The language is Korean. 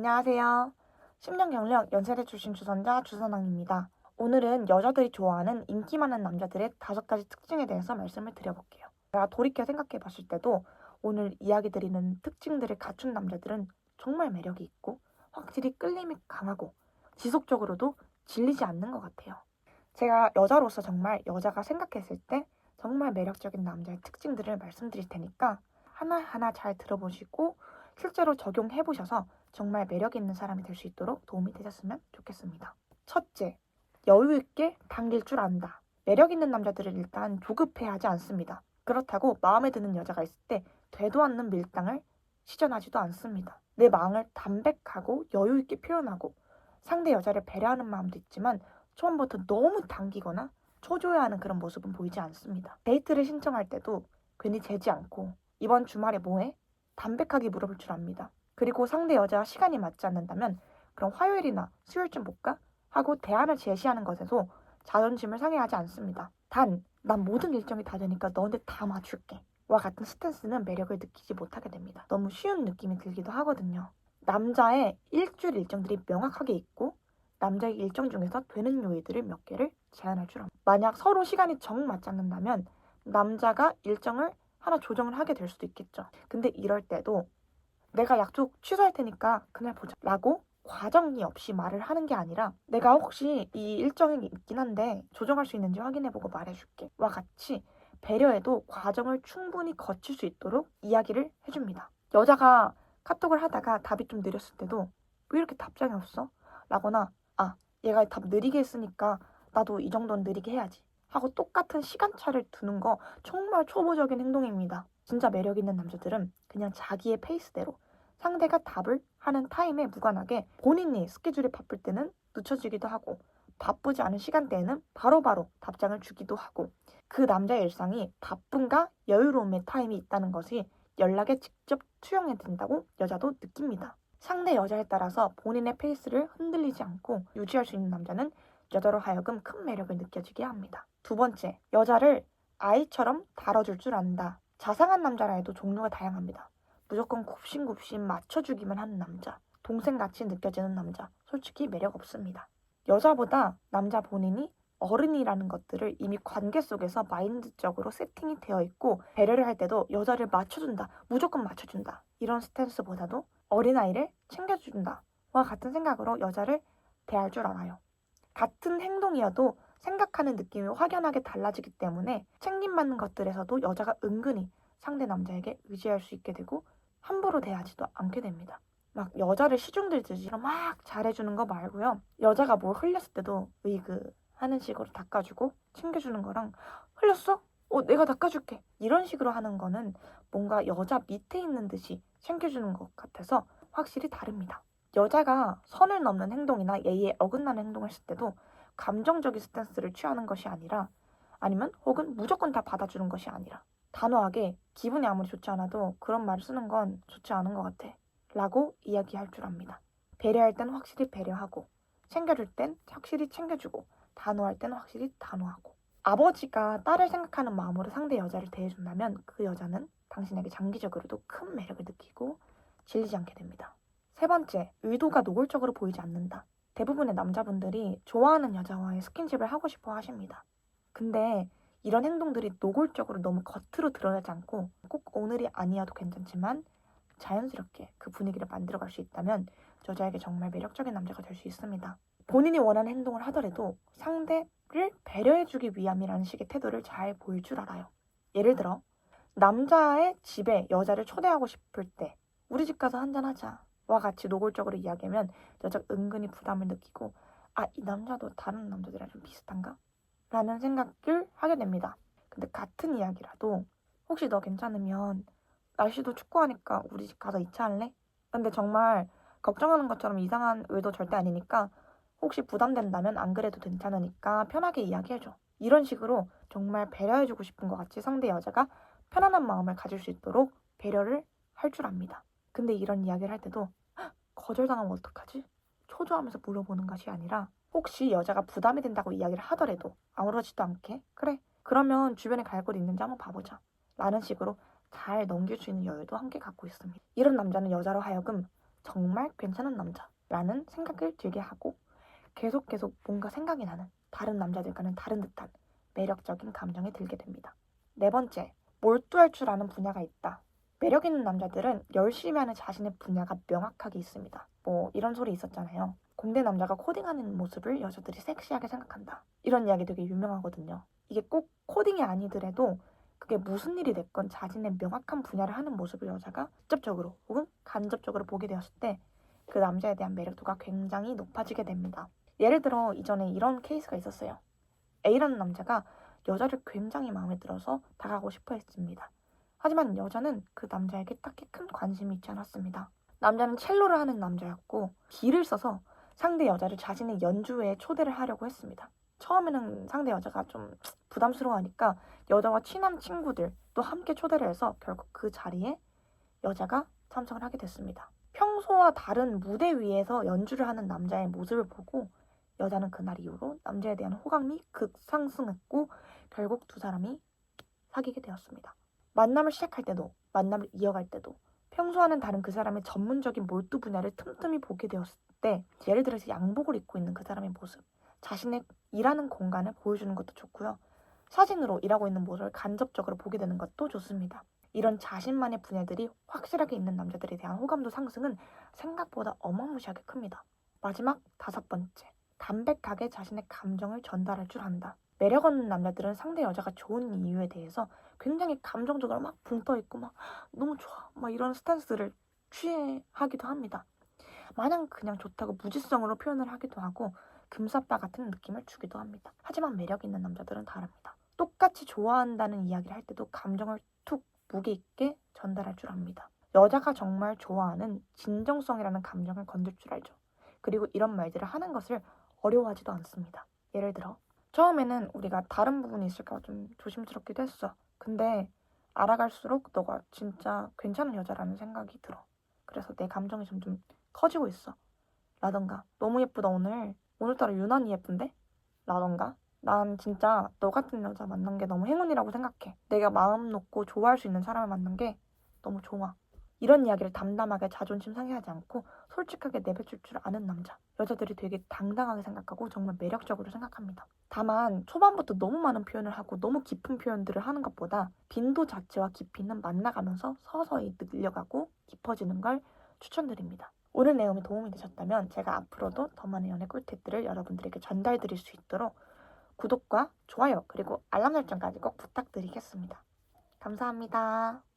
안녕하세요. 10년 경력 연세대 출신 주선자 주선왕입니다. 오늘은 여자들이 좋아하는 인기 많은 남자들의 5가지 특징에 대해서 말씀을 드려볼게요. 제가 돌이켜 생각해 봤을 때도 오늘 이야기 드리는 특징들을 갖춘 남자들은 정말 매력이 있고 확실히 끌림이 강하고 지속적으로도 질리지 않는 것 같아요. 제가 여자로서 정말 여자가 생각했을 때 정말 매력적인 남자의 특징들을 말씀드릴 테니까 하나하나 잘 들어보시고 실제로 적용해 보셔서 정말 매력 있는 사람이 될 수 있도록 도움이 되셨으면 좋겠습니다. 첫째, 여유 있게 당길 줄 안다. 매력 있는 남자들은 일단 조급해하지 않습니다. 그렇다고 마음에 드는 여자가 있을 때 되도 않는 밀당을 시전하지도 않습니다. 내 마음을 담백하고 여유 있게 표현하고 상대 여자를 배려하는 마음도 있지만 처음부터 너무 당기거나 초조해하는 그런 모습은 보이지 않습니다. 데이트를 신청할 때도 괜히 재지 않고 이번 주말에 뭐해? 담백하게 물어볼 줄 압니다. 그리고 상대 여자와 시간이 맞지 않는다면 그럼 화요일이나 수요일쯤 볼까? 하고 대안을 제시하는 것에도 자존심을 상해하지 않습니다. 단, 난 모든 일정이 다 되니까 너한테 다 맞출게. 와 같은 스탠스는 매력을 느끼지 못하게 됩니다. 너무 쉬운 느낌이 들기도 하거든요. 남자의 일주일 일정들이 명확하게 있고 남자의 일정 중에서 되는 요일들을 몇 개를 제안할 줄 압니다. 만약 서로 시간이 정 맞지 않는다면 남자가 일정을 하나 조정을 하게 될 수도 있겠죠. 근데 이럴 때도 내가 약속 취소할 테니까 그날 보자 라고 과정이 없이 말을 하는 게 아니라 내가 혹시 이 일정이 있긴 한데 조정할 수 있는지 확인해보고 말해줄게 와 같이 배려해도 과정을 충분히 거칠 수 있도록 이야기를 해줍니다. 여자가 카톡을 하다가 답이 좀 느렸을 때도 왜 이렇게 답장이 없어? 라거나 얘가 답 느리게 했으니까 나도 이 정도는 느리게 해야지 하고 똑같은 시간차를 두는 거 정말 초보적인 행동입니다. 진짜 매력 있는 남자들은 그냥 자기의 페이스대로 상대가 답을 하는 타임에 무관하게 본인이 스케줄이 바쁠 때는 늦춰지기도 하고 바쁘지 않은 시간대에는 바로바로 답장을 주기도 하고 그 남자의 일상이 바쁨과 여유로움의 타임이 있다는 것이 연락에 직접 투영이 된다고 여자도 느낍니다. 상대 여자에 따라서 본인의 페이스를 흔들리지 않고 유지할 수 있는 남자는 여자로 하여금 큰 매력을 느껴지게 합니다. 두 번째, 여자를 아이처럼 다뤄줄 줄 안다. 자상한 남자라 해도 종류가 다양합니다. 무조건 굽신굽신 맞춰주기만 하는 남자, 동생같이 느껴지는 남자, 솔직히 매력 없습니다. 여자보다 남자 본인이 어른이라는 것들을 이미 관계 속에서 마인드적으로 세팅이 되어 있고 배려를 할 때도 여자를 맞춰준다, 무조건 맞춰준다 이런 스탠스보다도 어린아이를 챙겨준다 와 같은 생각으로 여자를 대할 줄 알아요. 같은 행동이어도 생각하는 느낌이 확연하게 달라지기 때문에 챙김받는 것들에서도 여자가 은근히 상대 남자에게 의지할 수 있게 되고 함부로 대하지도 않게 됩니다. 막 여자를 시중들듯이 막 잘해주는 거 말고요. 여자가 뭘 흘렸을 때도 으이그 하는 식으로 닦아주고 챙겨주는 거랑 흘렸어? 내가 닦아줄게. 이런 식으로 하는 거는 뭔가 여자 밑에 있는 듯이 챙겨주는 것 같아서 확실히 다릅니다. 여자가 선을 넘는 행동이나 예의에 어긋나는 행동을 했을 때도 감정적인 스탠스를 취하는 것이 아니라 아니면 혹은 무조건 다 받아주는 것이 아니라 단호하게 기분이 아무리 좋지 않아도 그런 말을 쓰는 건 좋지 않은 것 같아 라고 이야기할 줄 압니다. 배려할 땐 확실히 배려하고 챙겨줄 땐 확실히 챙겨주고 단호할 땐 확실히 단호하고 아버지가 딸을 생각하는 마음으로 상대 여자를 대해준다면 그 여자는 당신에게 장기적으로도 큰 매력을 느끼고 질리지 않게 됩니다. 세 번째, 의도가 노골적으로 보이지 않는다. 대부분의 남자분들이 좋아하는 여자와의 스킨십을 하고 싶어 하십니다. 근데 이런 행동들이 노골적으로 너무 겉으로 드러나지 않고 꼭 오늘이 아니어도 괜찮지만 자연스럽게 그 분위기를 만들어갈 수 있다면 여자에게 정말 매력적인 남자가 될 수 있습니다. 본인이 원하는 행동을 하더라도 상대를 배려해주기 위함이라는 식의 태도를 잘 보일 줄 알아요. 예를 들어 남자의 집에 여자를 초대하고 싶을 때 우리 집 가서 한잔하자 와 같이 노골적으로 이야기하면 여자가 은근히 부담을 느끼고 이 남자도 다른 남자들이랑 좀 비슷한가? 라는 생각을 하게 됩니다. 근데 같은 이야기라도 혹시 너 괜찮으면 날씨도 춥고하니까 우리 집 가서 2차 할래? 근데 정말 걱정하는 것처럼 이상한 의도 절대 아니니까 혹시 부담된다면 안 그래도 괜찮으니까 편하게 이야기해줘. 이런 식으로 정말 배려해주고 싶은 것 같이 상대 여자가 편안한 마음을 가질 수 있도록 배려를 할 줄 압니다. 근데 이런 이야기를 할 때도 거절당하면 어떡하지? 초조하면서 물어보는 것이 아니라 혹시 여자가 부담이 된다고 이야기를 하더라도 아무렇지도 않게 그래 그러면 주변에 갈 곳 있는지 한번 봐보자 라는 식으로 잘 넘길 수 있는 여유도 함께 갖고 있습니다. 이런 남자는 여자로 하여금 정말 괜찮은 남자라는 생각을 들게 하고 계속 뭔가 생각이 나는 다른 남자들과는 다른 듯한 매력적인 감정이 들게 됩니다. 네 번째, 몰두할 줄 아는 분야가 있다. 매력 있는 남자들은 열심히 하는 자신의 분야가 명확하게 있습니다. 뭐 이런 소리 있었잖아요. 공대 남자가 코딩하는 모습을 여자들이 섹시하게 생각한다. 이런 이야기 되게 유명하거든요. 이게 꼭 코딩이 아니더라도 그게 무슨 일이 됐건 자신의 명확한 분야를 하는 모습을 여자가 직접적으로 혹은 간접적으로 보게 되었을 때 그 남자에 대한 매력도가 굉장히 높아지게 됩니다. 예를 들어 이전에 이런 케이스가 있었어요. A라는 남자가 여자를 굉장히 마음에 들어서 다가가고 싶어 했습니다. 하지만 여자는 그 남자에게 딱히 큰 관심이 있지 않았습니다. 남자는 첼로를 하는 남자였고 기를 써서 상대 여자를 자신의 연주회에 초대를 하려고 했습니다. 처음에는 상대 여자가 좀 부담스러워하니까 여자와 친한 친구들도 함께 초대를 해서 결국 그 자리에 여자가 참석을 하게 됐습니다. 평소와 다른 무대 위에서 연주를 하는 남자의 모습을 보고 여자는 그날 이후로 남자에 대한 호감이 급상승했고 결국 두 사람이 사귀게 되었습니다. 만남을 시작할 때도 만남을 이어갈 때도 평소와는 다른 그 사람의 전문적인 몰두 분야를 틈틈이 보게 되었을 때 예를 들어서 양복을 입고 있는 그 사람의 모습, 자신의 일하는 공간을 보여주는 것도 좋고요. 사진으로 일하고 있는 모습을 간접적으로 보게 되는 것도 좋습니다. 이런 자신만의 분야들이 확실하게 있는 남자들에 대한 호감도 상승은 생각보다 어마무시하게 큽니다. 마지막 다섯 번째, 담백하게 자신의 감정을 전달할 줄 안다. 매력 없는 남자들은 상대 여자가 좋은 이유에 대해서 굉장히 감정적으로 막 붕 떠 있고 막 너무 좋아 막 이런 스탠스를 취하기도 합니다. 마냥 그냥 좋다고 무지성으로 표현을 하기도 하고 금사빠 같은 느낌을 주기도 합니다. 하지만 매력 있는 남자들은 다릅니다. 똑같이 좋아한다는 이야기를 할 때도 감정을 툭 무게 있게 전달할 줄 압니다. 여자가 정말 좋아하는 진정성이라는 감정을 건들 줄 알죠. 그리고 이런 말들을 하는 것을 어려워하지도 않습니다. 예를 들어 처음에는 우리가 다른 부분이 있을까 좀 조심스럽기도 했어. 근데 알아갈수록 너가 진짜 괜찮은 여자라는 생각이 들어. 그래서 내 감정이 점점 커지고 있어. 라던가 너무 예쁘다 오늘. 오늘따라 유난히 예쁜데? 라던가 난 진짜 너 같은 여자 만난 게 너무 행운이라고 생각해. 내가 마음 놓고 좋아할 수 있는 사람을 만난 게 너무 좋아. 이런 이야기를 담담하게 자존심 상해하지 않고 솔직하게 내뱉을 줄 아는 남자. 여자들이 되게 당당하게 생각하고 정말 매력적으로 생각합니다. 다만 초반부터 너무 많은 표현을 하고 너무 깊은 표현들을 하는 것보다 빈도 자체와 깊이는 만나가면서 서서히 늘려가고 깊어지는 걸 추천드립니다. 오늘 내용이 도움이 되셨다면 제가 앞으로도 더 많은 연애 꿀팁들을 여러분들에게 전달드릴 수 있도록 구독과 좋아요 그리고 알람 설정까지 꼭 부탁드리겠습니다. 감사합니다.